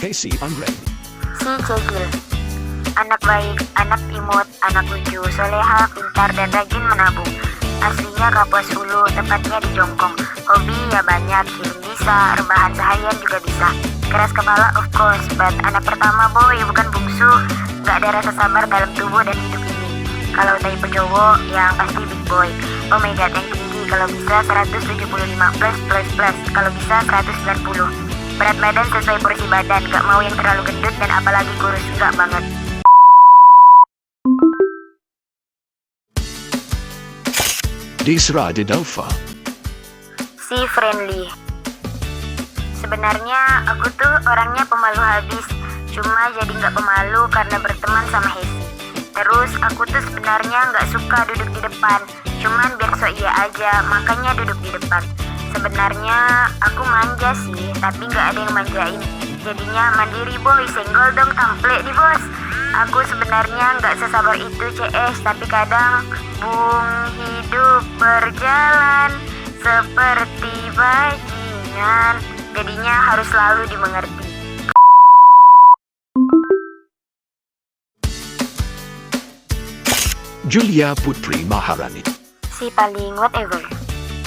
Casey Anggrek. Si Cegil, anak baik, anak imut, anak lucu, soleha, pintar, dan rajin menabung. Aslinya Kapuas Hulu, tepatnya di Jongkong. Hobi ya banyak, kirim bisa, rebahan seharian juga bisa. Keras kepala of course, but anak pertama boy, bukan bungsu. Gak ada rasa sabar dalam tubuh dan hidup ini. Kalau tipe cowok, yang pasti big boy. Oh my god, yang tinggi, kalau bisa 175 plus, kalau bisa 190. Berat badan sesuai porsi badan, gak mau yang terlalu gendut dan apalagi kurus, gak banget. Desra Didova. Si friendly. Sebenarnya aku tuh orangnya pemalu habis, cuma jadi gak pemalu karena berteman sama Hesi. Terus aku tuh sebenarnya gak suka duduk di depan, cuman biar so iya aja, makanya duduk di depan. Sebenarnya aku manja sih, tapi gak ada yang manjain. Jadinya mandiri boy, senggol dong tample di bos. Aku sebenarnya gak sesabar itu CS, tapi kadang hidup berjalan seperti bajingan. Jadinya harus selalu dimengerti. Julia Putri Maharani. Si paling whatever.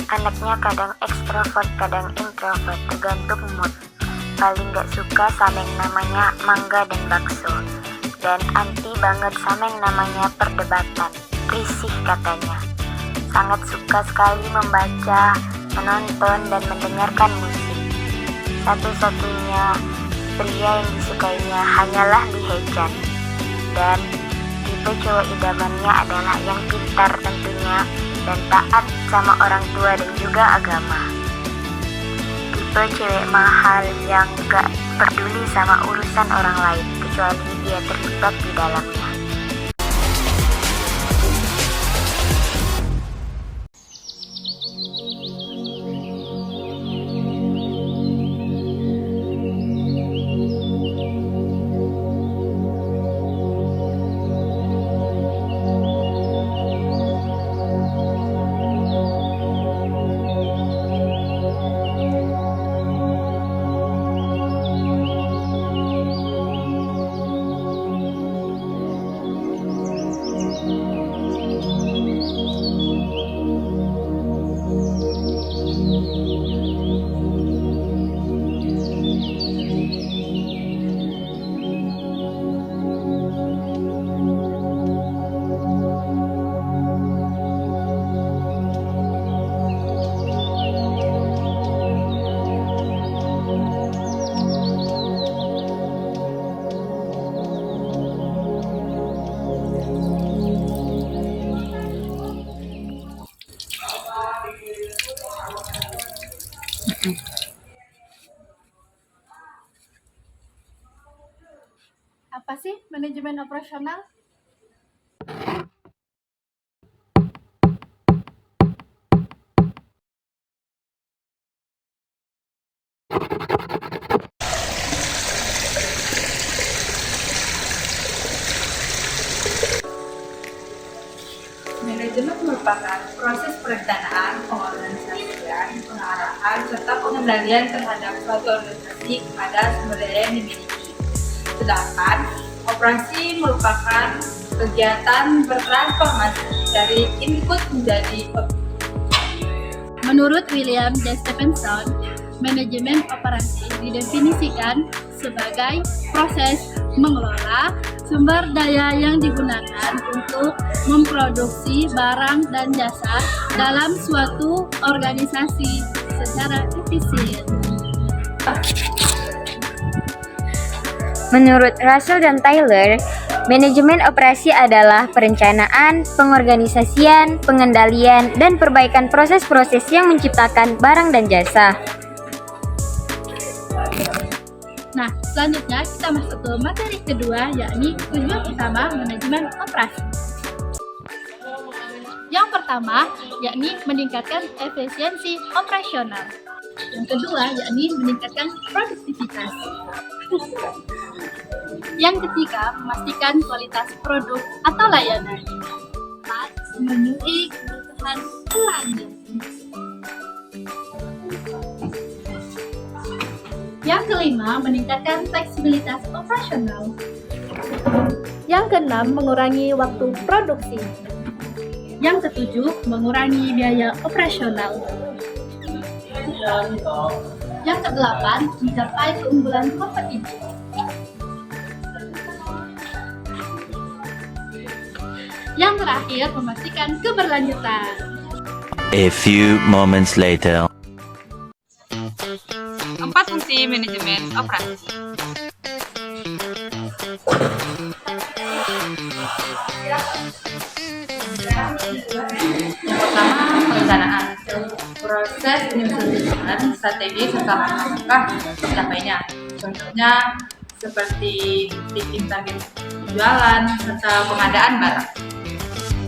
Anaknya kadang ekstrovert, kadang introvert, tergantung mood. Paling gak suka sama yang namanya mangga dan bakso. Dan anti banget sama yang namanya perdebatan. Risih katanya. Sangat suka sekali membaca, menonton, dan mendengarkan musik. Satu-satunya pria yang disukainya hanyalah Lee Hae-chan. Dan tipe cowok idamannya adalah yang pintar tentunya, dan taat sama orang tua dan juga agama. Tipe cewek mahal yang gak peduli sama urusan orang lain, kecuali dia terlibat di dalamnya. Apa sih manajemen operasional? Manajemen merupakan proses perencanaan, pengorganisasian, pengarahan, serta pengendalian terhadap suatu organisasi kepada sumber daya yang dimiliki. Sedangkan operasi merupakan kegiatan bertransformasi dari input menjadi output. Menurut William J. Stephenson, manajemen operasi didefinisikan sebagai proses mengelola sumber daya yang digunakan untuk memproduksi barang dan jasa dalam suatu organisasi secara efisien. Menurut Russell dan Tyler, manajemen operasi adalah perencanaan, pengorganisasian, pengendalian, dan perbaikan proses-proses yang menciptakan barang dan jasa. Nah, selanjutnya kita masuk ke materi kedua, yakni tujuan utama manajemen operasi. Yang pertama, yakni meningkatkan efisiensi operasional. Yang kedua, yakni meningkatkan produktivitas. Yang ketiga, memastikan kualitas produk atau layanan. Empat, memenuhi kebutuhan pelanggan. Yang kelima, meningkatkan fleksibilitas operasional. Yang keenam, mengurangi waktu produksi. Yang ketujuh, mengurangi biaya operasional. Yang kedelapan, mencapai keunggulan kompetitif. Yang terakhir, memastikan keberlanjutan. A few moments later. 4 fungsi manajemen operasi. Yang pertama, perencanaan. Proses penyusunan strategi serta langkah pencapaiannya. Contohnya seperti titik target jualan serta pengadaan barang.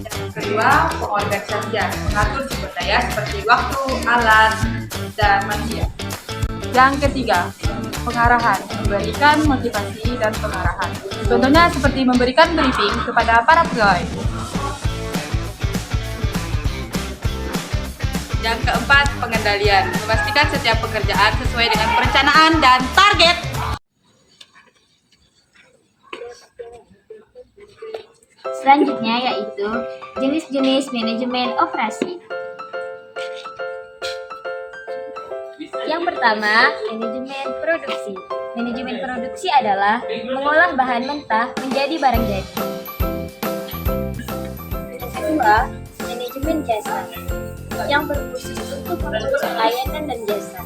Yang kedua, pengorganisasian. Mengatur sumber daya seperti waktu, alat, dan manusia. Yang ketiga, pengarahan, memberikan motivasi dan pengarahan. Contohnya seperti memberikan briefing kepada para pegawai. Yang keempat, pengendalian, memastikan setiap pekerjaan sesuai dengan perencanaan dan target. Selanjutnya yaitu jenis-jenis manajemen operasi. Yang pertama, manajemen produksi. Manajemen produksi adalah mengolah bahan mentah menjadi barang jadi. Yang kedua, manajemen jasa, yang berkhusus untuk mengurus layanan dan jasa.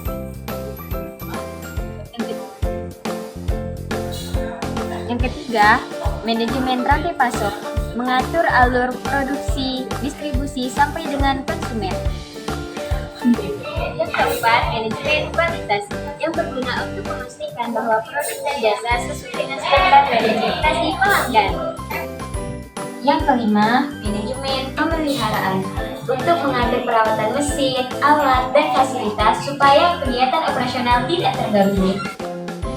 Yang ketiga, manajemen rantai pasok, mengatur alur produksi, distribusi sampai dengan konsumen. Yang keempat, manajemen kualitas, yang berguna untuk memastikan bahwa produk dan jasa sesuai dengan standar dan ekspektasi pelanggan. Yang kelima, manajemen pemeliharaan, untuk mengatur perawatan mesin, alat, dan fasilitas supaya kegiatan operasional tidak terganggu.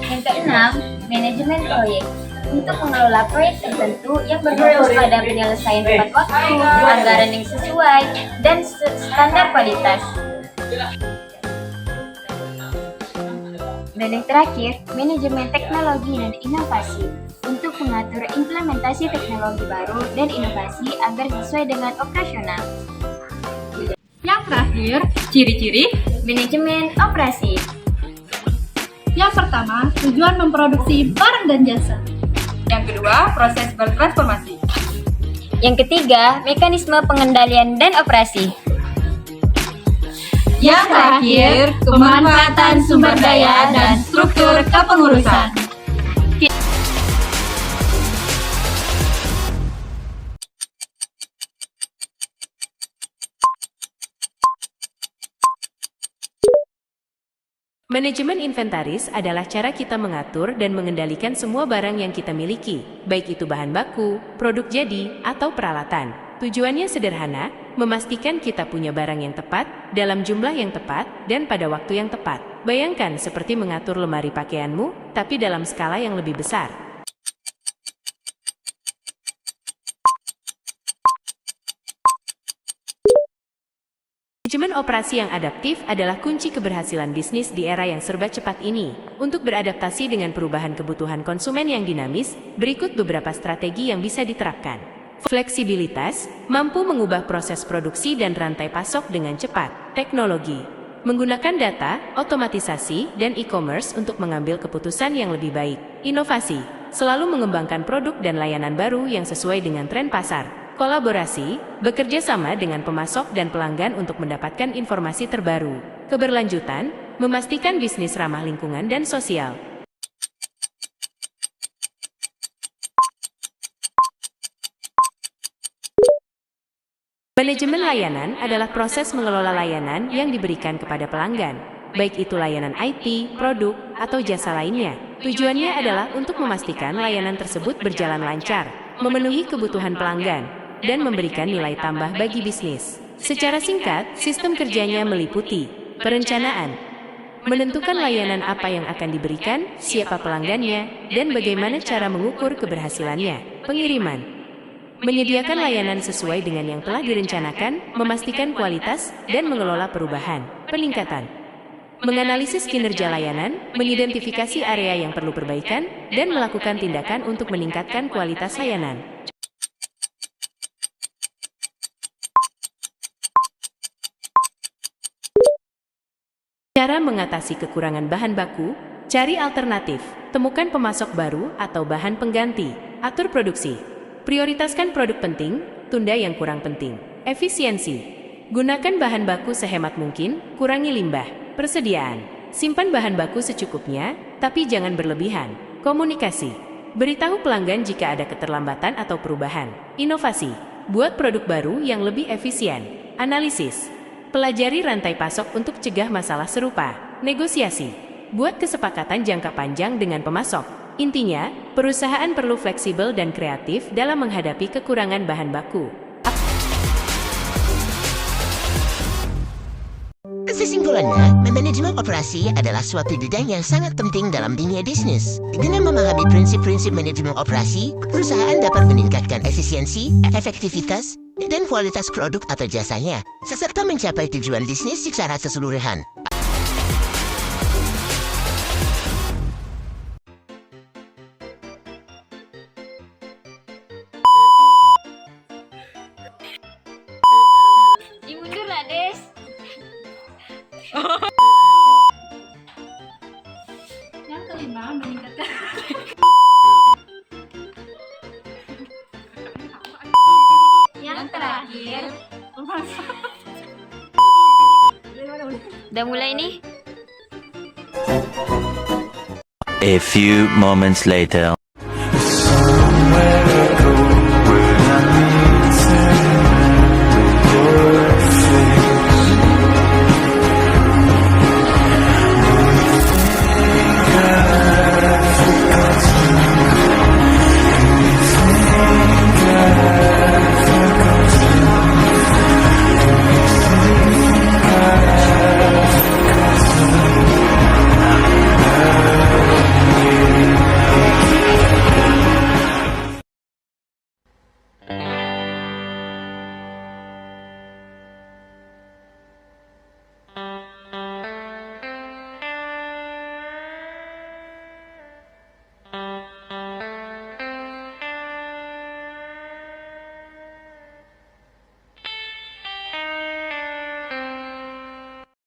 Yang keenam, manajemen proyek, untuk mengelola proyek tertentu yang berfokus pada penyelesaian tepat waktu, anggaran yang sesuai, dan standar kualitas. Dan yang terakhir, manajemen teknologi dan inovasi, untuk mengatur implementasi teknologi baru dan inovasi agar sesuai dengan operasional. Yang terakhir, Ciri-ciri Manajemen operasi. yang pertama, tujuan memproduksi barang dan jasa. yang kedua, proses bertransformasi. Yang ketiga, mekanisme pengendalian dan operasi. Yang terakhir, pemanfaatan sumber daya dan struktur kepengurusan. Manajemen inventaris adalah cara kita mengatur dan mengendalikan semua barang yang kita miliki, baik itu bahan baku, produk jadi, atau peralatan. Tujuannya sederhana, memastikan kita punya barang yang tepat, dalam jumlah yang tepat, dan pada waktu yang tepat. Bayangkan seperti mengatur lemari pakaianmu, tapi dalam skala yang lebih besar. Manajemen operasi yang adaptif adalah kunci keberhasilan bisnis di era yang serba cepat ini. Untuk beradaptasi dengan perubahan kebutuhan konsumen yang dinamis, berikut beberapa strategi yang bisa diterapkan. Fleksibilitas, mampu mengubah proses produksi dan rantai pasok dengan cepat. Teknologi, menggunakan data, otomatisasi, dan e-commerce untuk mengambil keputusan yang lebih baik. Inovasi, selalu mengembangkan produk dan layanan baru yang sesuai dengan tren pasar. Kolaborasi, bekerja sama dengan pemasok dan pelanggan untuk mendapatkan informasi terbaru. Keberlanjutan, memastikan bisnis ramah lingkungan dan sosial. Manajemen layanan adalah proses mengelola layanan yang diberikan kepada pelanggan, baik itu layanan IT, produk, atau jasa lainnya. Tujuannya adalah untuk memastikan layanan tersebut berjalan lancar, memenuhi kebutuhan pelanggan, dan memberikan nilai tambah bagi bisnis. Secara singkat, sistem kerjanya meliputi perencanaan, menentukan layanan apa yang akan diberikan, siapa pelanggannya, dan bagaimana cara mengukur keberhasilannya. Pengiriman, menyediakan layanan sesuai dengan yang telah direncanakan, memastikan kualitas, dan mengelola perubahan. Peningkatan, menganalisis kinerja layanan, mengidentifikasi area yang perlu perbaikan, dan melakukan tindakan untuk meningkatkan kualitas layanan. Cara mengatasi kekurangan bahan baku, cari alternatif, temukan pemasok baru atau bahan pengganti, atur produksi, prioritaskan produk penting, tunda yang kurang penting, efisiensi, gunakan bahan baku sehemat mungkin, kurangi limbah, persediaan, simpan bahan baku secukupnya, tapi jangan berlebihan, komunikasi, beritahu pelanggan jika ada keterlambatan atau perubahan, inovasi, buat produk baru yang lebih efisien, analisis, pelajari rantai pasok untuk cegah masalah serupa. Negosiasi, buat kesepakatan jangka panjang dengan pemasok. Intinya, perusahaan perlu fleksibel dan kreatif dalam menghadapi kekurangan bahan baku. Kesimpulannya, manajemen operasi adalah suatu bidang yang sangat penting dalam dunia bisnis. Dengan memahami prinsip-prinsip manajemen operasi, perusahaan dapat meningkatkan efisiensi, efektivitas, dan kualitas produk atau jasanya, serta mencapai tujuan bisnis secara keseluruhan. Mundur lah, Des. Yang kelima, meningkatkan Yang terakhir, udah mulai nih. A few moments later.